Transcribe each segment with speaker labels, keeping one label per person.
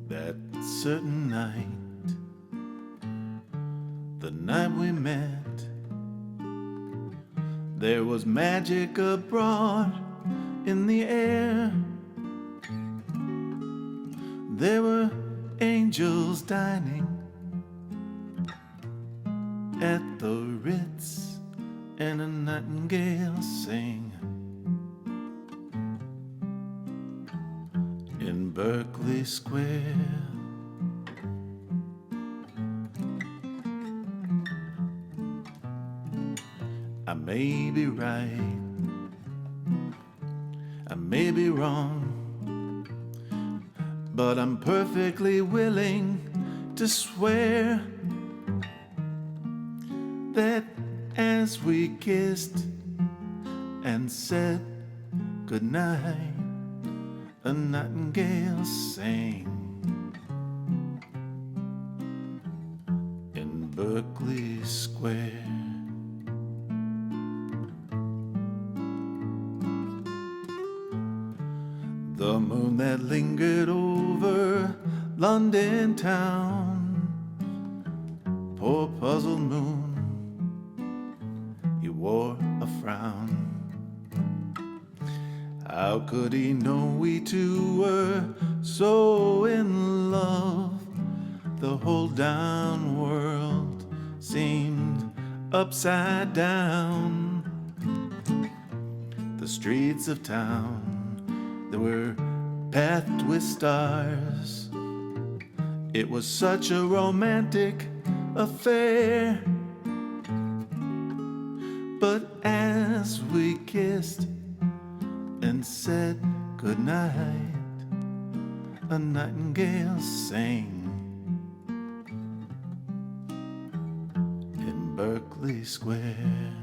Speaker 1: That certain night, the night we met, there was magic abroad in the air. There were angels dining at the Ritz, and a nightingale sang in Berkeley Square. I may be right, I may be wrong, but I'm perfectly willing to swear that as we kissed and said goodnight, a nightingale sang in Berkeley Square. The moon that lingered over London town, poor puzzled moon, he wore a frown. How could he know we two were so in love? The whole down world seemed upside down. The streets of town, they were pathed with stars. It was such a romantic affair. But as we kissed and said goodnight, a nightingale sang in Berkeley Square.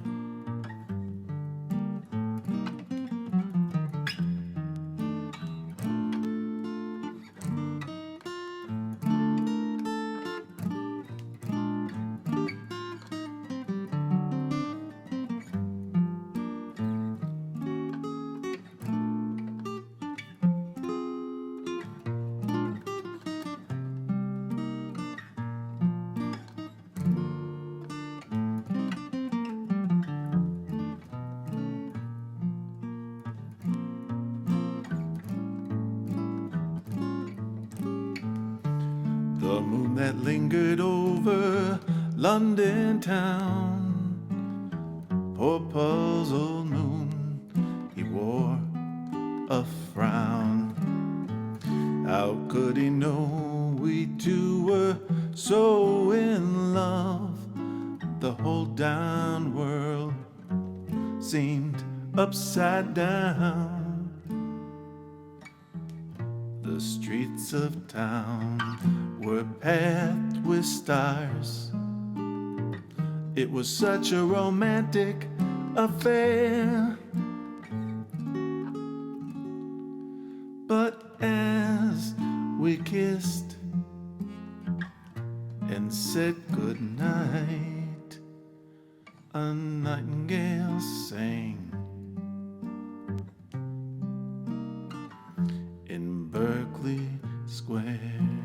Speaker 1: The moon that lingered over London town, poor puzzled moon, he wore a frown. How could he know we two were so in love? The whole down world seemed upside down. The streets of town were pathed with stars. It was such a romantic affair. But as we kissed and said goodnight, a nightingale sang in Berkeley Square.